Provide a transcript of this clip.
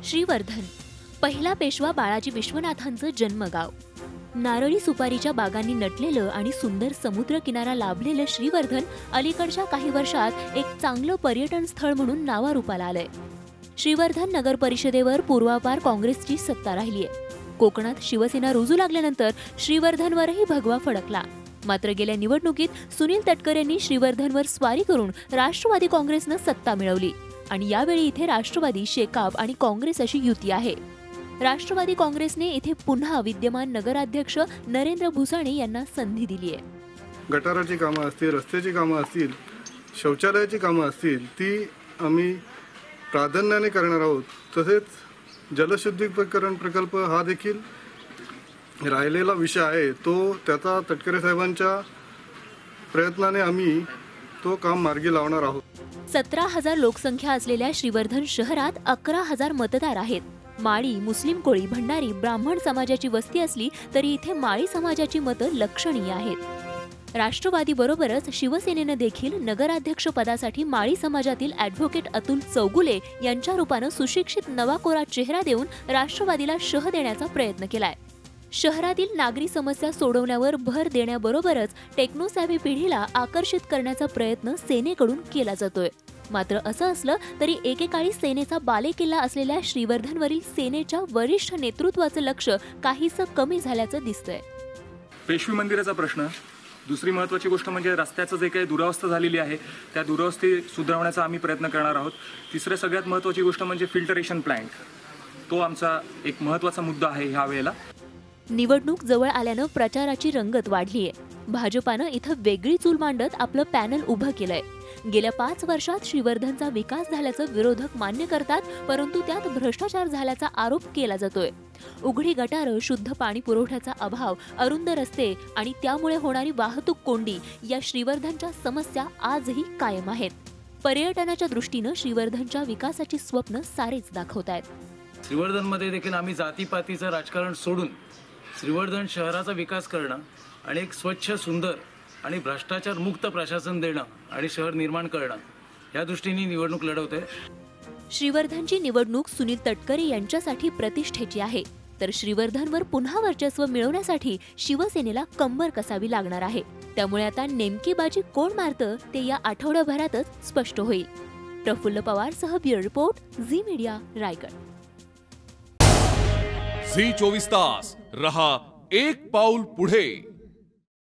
श्रीवर्धन, पहिला पेशवा बाळाजी विश्वनाथांचं जन्मगाव. नारळी सुपारीच्या बागांनी नटलेलं आणि सुंदर समुद्र किनारा लाभलेलं श्रीवर्धन अलीकडच्या काही वर्षात एक चांगलं पर्यटन स्थळ म्हणून नावारूपाला आलंय. श्रीवर्धन नगर परिषदेवर पूर्वापार काँग्रेसची सत्ता राहिलीय. कोकणात शिवसेना रुजू लागल्यानंतर श्रीवर्धनवरही भगवा फडकला. मात्र गेल्या निवडणुकीत सुनील तटकरे यांनी श्रीवर्धनवर स्वारी करून राष्ट्रवादी काँग्रेसनं सत्ता मिळवली आणि यावेळी इथे राष्ट्रवादी, शेकाप आणि काँग्रेस अशी युती आहे. राष्ट्रवादी काँग्रेसने इथे पुन्हा विद्यमान नगराध्यक्ष नरेंद्र भुसाणे यांना संधी दिली आहे. गटाराची कामं असतील, रस्त्याची कामं असतील, शौचालयाची कामं असतील, ती आम्ही प्राधान्याने करणार आहोत. तसेच जलशुद्धीकरण प्रकल्प हा देखील राहिलेला विषय आहे. तो त्याचा तटकरे साहेबांच्या प्रयत्नाने आम्ही तो काम मार्गी लावणार आहोत. 17,000 लोकसंख्या असलेल्या श्रीवर्धन शहरात 11,000 मतदार आहेत. माळी, मुस्लिम, कोळी, भंडारी, ब्राह्मण समाजाची वस्ती असली तरी इथे माळी समाजाची मतं लक्षणीय आहेत. राष्ट्रवादी बरोबरच शिवसेनेनं देखील नगराध्यक्ष पदासाठी माळी समाजातील ॲडव्होकेट अतुल चौगुले यांच्या रूपानं सुशिक्षित नवा कोरा चेहरा देऊन राष्ट्रवादीला शह देण्याचा प्रयत्न केलाय. शहरातील नागरी समस्या सोडवण्यावर भर देण्याबरोबरच टेक्नोसॅव्ही पिढीला आकर्षित करण्याचा प्रयत्न सेनेकडून केला जातोय. मात्र असं असलं तरी एकेकाळी सेनेचा बालेकिल्ला असलेल्या श्रीवर्धनवरील सेनेच्या वरिष्ठ नेतृत्वाचं लक्ष काहीसं कमी झाल्याचं दिसतंय. पेशवी मंदिराचा प्रश्न, दुसरी महत्त्वाची गोष्ट म्हणजे रस्त्याचं जे काही दुरावस्था झालेली आहे त्या दुरावस्थी सुधारवण्याचा आम्ही प्रयत्न करणार आहोत. तिसरं सगळ्यात महत्त्वाची गोष्ट म्हणजे फिल्टरेशन प्लांट, तो आमचा एक महत्त्वाचा मुद्दा आहे ह्या वेळेला. निवडणूक जवळ आल्यानं प्रचाराची रंगत वाढलीय. भाजपानं इथं वेगळी चूल मांडत आपलं पॅनल उभं केलंय. गेल्या 5 वर्षात श्रीवर्धनचा विकास झाल्याचं विरोधक मान्य करतात, परंतु त्यात भ्रष्टाचार झाल्याचा आरोप केला जातोय. उघडी गटारं, शुद्ध पाणी पुरवठ्याचा अभाव, अरुंद रस्ते आणि त्यामुळे होणारी वाहतूक कोंडी या श्रीवर्धनच्या समस्या आजही कायम आहेत. पर्यटनाच्या दृष्टीनं श्रीवर्धनच्या विकासाची स्वप्न सारेच दाखवतायत. श्रीवर्धनमध्ये देखील आम्ही जातीपातीचं राजकारण सोडून श्रीवर्धन शहराचा विकास करणं आणि एक स्वच्छ, सुंदर आणि भ्रष्टाचार मुक्त प्रशासन देणं आणि शहर निर्माण करणं या दृष्टीने निवडणूक लढवते. श्रीवर्धनची निवडणूक सुनील तटकरे यांच्यासाठी प्रतिष्ठेची आहे, तर श्रीवर्धनवर पुन्हा वर्चस्व मिळवण्यासाठी शिवसेनेला कंबर कसावी लागणार आहे. त्यामुळे आता नेमकी बाजी कोण मारतं ते या आठवड्याभरातच स्पष्ट होईल. प्रफुल्ल पवार सह bureau report, Zee media, Raigad. Zee 24 तास रहा एक पाऊल पुढे.